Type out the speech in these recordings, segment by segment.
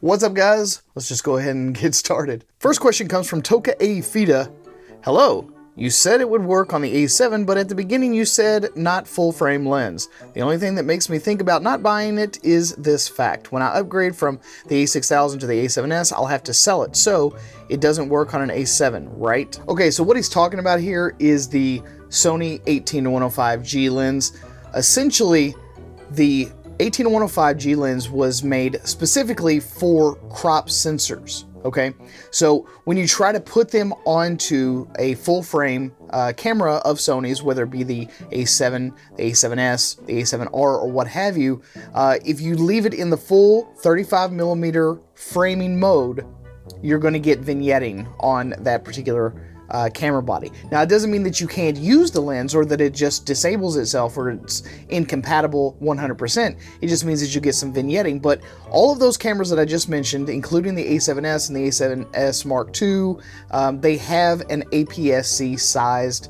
What's up, guys? Let's just go ahead and get started. First question comes from Toka A Fida. Hello. You said it would work on the A7, but at the beginning you said not full frame lens. The only thing that makes me think about not buying it is this fact. When I upgrade from the A6000 to the A7S, I'll have to sell it, so it doesn't work on an A7, right? Okay, so what he's talking about here is the Sony 18-105G lens. Essentially, the 18-105G lens was made specifically for crop sensors. Okay, so when you try to put them onto a full frame camera of Sony's, whether it be the A7, the A7S, the A7R, or what have you, if you leave it in the full 35mm framing mode, you're going to get vignetting on that particular camera body. Now, it doesn't mean that you can't use the lens or that it just disables itself or it's incompatible 100%. It just means that you get some vignetting. But all of those cameras that I just mentioned, including the A7S and the A7S Mark II, they have an APS-C sized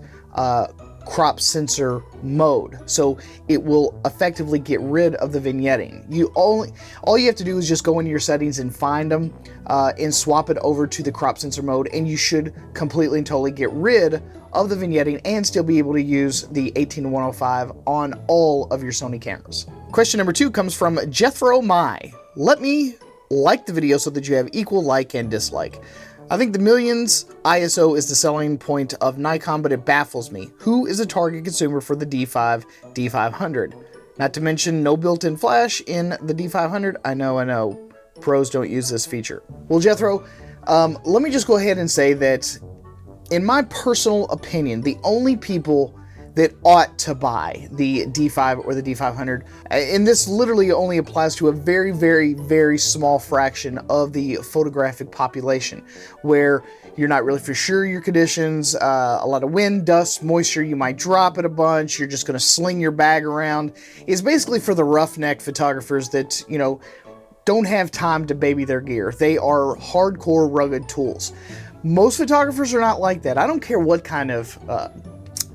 crop sensor mode, so it will effectively get rid of the vignetting. All you have to do is just go into your settings and find them and swap it over to the crop sensor mode, and you should completely and totally get rid of the vignetting and still be able to use the 18-105 on all of your Sony cameras. Question number 2 comes from Jethro Mai. Let me like the video so that you have equal like and dislike. I think the millions ISO is the selling point of Nikon, but it baffles me. Who is a target consumer for the D5, D500? Not to mention no built-in flash in the D500. I know. Pros don't use this feature. Well, Jethro, let me just go ahead and say that, in my personal opinion, the only people that ought to buy the D5 or the D500, and this literally only applies to a very, very, very small fraction of the photographic population, where you're not really for sure your conditions, a lot of wind, dust, moisture, you might drop it a bunch, you're just going to sling your bag around. It's basically for the roughneck photographers that, don't have time to baby their gear. They are hardcore, rugged tools. Most photographers are not like that. I don't care what kind of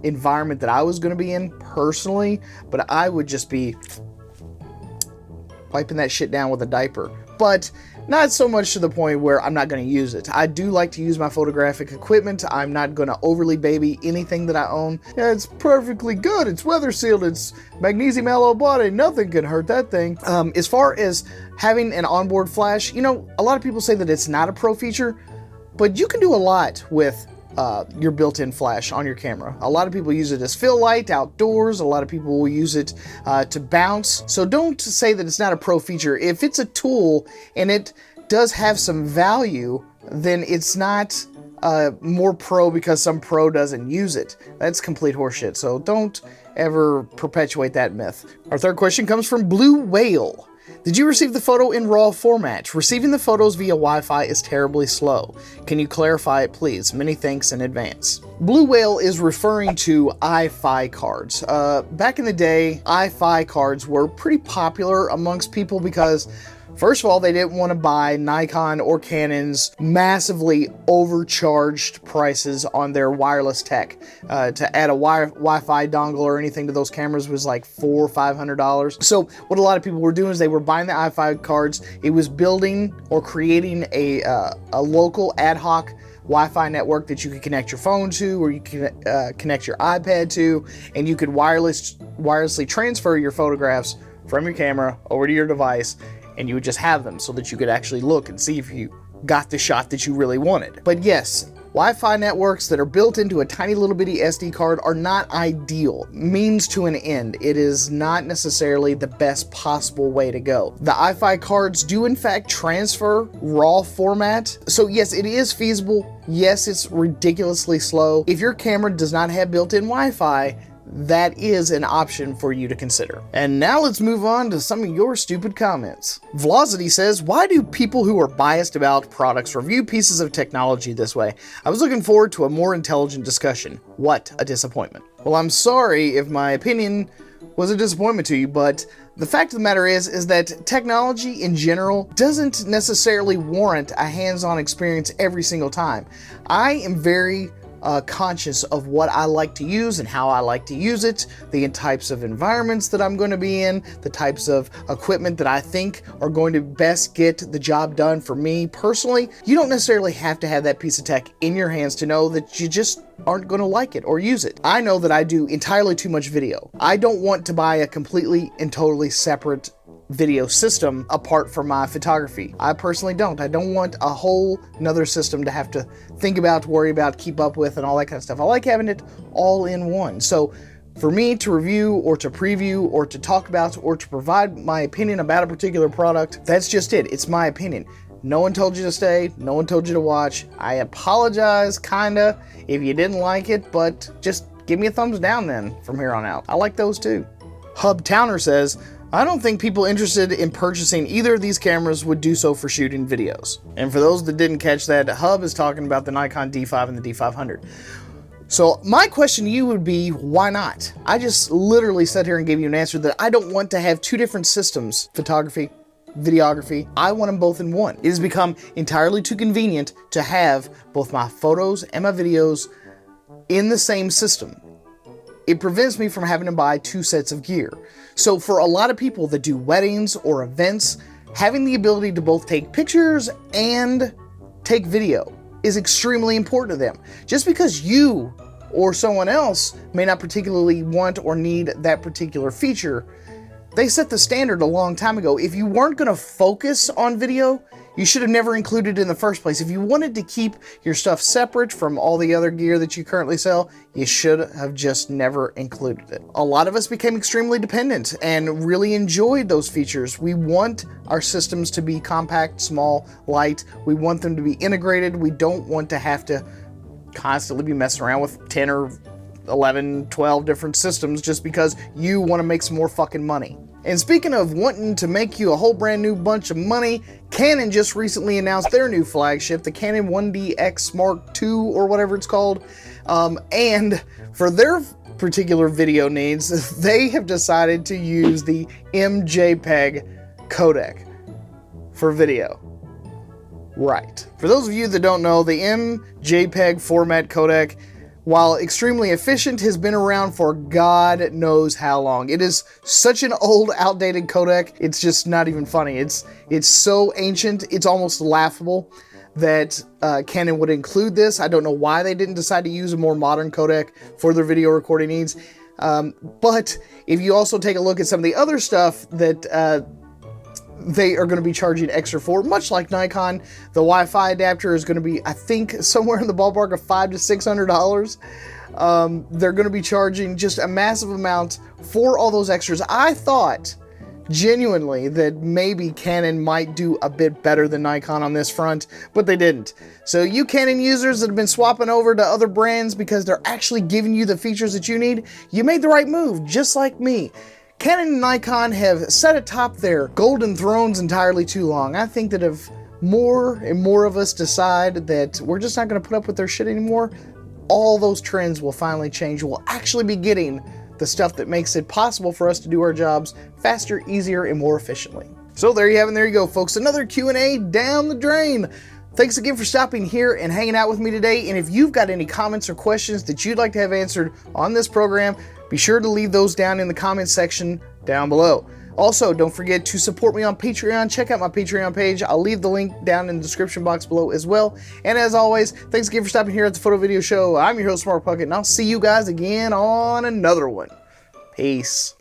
environment that I was going to be in personally, but I would just be wiping that shit down with a diaper. But not so much to the point where I'm not going to use it. I do like to use my photographic equipment. I'm not going to overly baby anything that I own. Yeah, it's perfectly good. It's weather sealed. It's magnesium alloy body. Nothing can hurt that thing. As far as having an onboard flash, a lot of people say that it's not a pro feature, but you can do a lot with your built-in flash on your camera. A lot of people use it as fill light outdoors. A lot of people will use it to bounce. So don't say that it's not a pro feature. If it's a tool and it does have some value, then it's not more pro because some pro doesn't use it. That's complete horseshit. So don't ever perpetuate that myth. Our third question comes from Blue Whale. Did you receive the photo in RAW format? Receiving the photos via Wi-Fi is terribly slow. Can you clarify it, please? Many thanks in advance. Blue Whale is referring to EyeFi cards. Back in the day, EyeFi cards were pretty popular amongst people because, first of all, they didn't want to buy Nikon or Canon's massively overcharged prices on their wireless tech. To add a Wi-Fi dongle or anything to those cameras was like $400 or $500. So what a lot of people were doing is they were buying the EyeFi cards. It was building or creating a local ad hoc Wi-Fi network that you could connect your phone to, or you can connect your iPad to, and you could wirelessly transfer your photographs from your camera over to your device, and you would just have them so that you could actually look and see if you got the shot that you really wanted. But yes, Wi-Fi networks that are built into a tiny little bitty SD card are not ideal. Means to an end. It is not necessarily the best possible way to go. The EyeFi cards do in fact transfer RAW format. So yes, it is feasible. Yes, it's ridiculously slow. If your camera does not have built-in Wi-Fi, that is an option for you to consider. And now let's move on to some of your stupid comments. Velocity says, why do people who are biased about products review pieces of technology this way? I was looking forward to a more intelligent discussion. What a disappointment. Well, I'm sorry if my opinion was a disappointment to you, but the fact of the matter is that technology in general doesn't necessarily warrant a hands-on experience every single time. I am very conscious of what I like to use and how I like to use it, the types of environments that I'm going to be in, the types of equipment that I think are going to best get the job done for me personally. You don't necessarily have to have that piece of tech in your hands to know that you just aren't going to like it or use it. I know that I do entirely too much video. I don't want to buy a completely and totally separate video system apart from my photography. I personally don't. I don't want a whole nother system to have to think about, worry about, keep up with, and all that kind of stuff. I like having it all in one. So for me to review or to preview or to talk about or to provide my opinion about a particular product, that's just it. It's my opinion. No one told you to stay. No one told you to watch. I apologize, kinda, if you didn't like it, but just give me a thumbs down then from here on out. I like those too. Hub Towner says, I don't think people interested in purchasing either of these cameras would do so for shooting videos. And for those that didn't catch that, Hub is talking about the Nikon D5 and the D500. So my question to you would be, why not? I just literally sat here and gave you an answer that I don't want to have two different systems, photography, videography. I want them both in one. It has become entirely too convenient to have both my photos and my videos in the same system. It prevents me from having to buy two sets of gear. So for a lot of people that do weddings or events, having the ability to both take pictures and take video is extremely important to them. Just because you or someone else may not particularly want or need that particular feature, they set the standard a long time ago. If you weren't going to focus on video, you should have never included it in the first place. If you wanted to keep your stuff separate from all the other gear that you currently sell, you should have just never included it. A lot of us became extremely dependent and really enjoyed those features. We want our systems to be compact, small, light. We want them to be integrated. We don't want to have to constantly be messing around with 10 or 11, 12 different systems just because you want to make some more fucking money. And speaking of wanting to make you a whole brand new bunch of money, Canon just recently announced their new flagship, the Canon 1DX Mark II or whatever it's called. And for their particular video needs, they have decided to use the MJPEG codec for video. Right. For those of you that don't know, the MJPEG format codec, while extremely efficient, has been around for God knows how long. It is such an old, outdated codec, it's just not even funny. It's so ancient, it's almost laughable that Canon would include this. I don't know why they didn't decide to use a more modern codec for their video recording needs. But if you also take a look at some of the other stuff that they are going to be charging extra for, much like Nikon, the Wi-Fi adapter is going to be, I think, somewhere in the ballpark of $500 to $600. They're going to be charging just a massive amount for all those extras. I thought genuinely that maybe Canon might do a bit better than Nikon on this front, but they didn't. So you Canon users that have been swapping over to other brands because they're actually giving you the features that you need, you made the right move, just like me. Canon and Nikon have sat atop their golden thrones entirely too long. I think that if more and more of us decide that we're just not going to put up with their shit anymore, all those trends will finally change. We'll actually be getting the stuff that makes it possible for us to do our jobs faster, easier, and more efficiently. So there you have it, there you go, folks. Another Q&A down the drain. Thanks again for stopping here and hanging out with me today. And if you've got any comments or questions that you'd like to have answered on this program, be sure to leave those down in the comments section down below. Also, don't forget to support me on Patreon. Check out my Patreon page. I'll leave the link down in the description box below as well. And as always, thanks again for stopping here at the Photo Video Show. I'm your host, Mark Puckett, and I'll see you guys again on another one. Peace.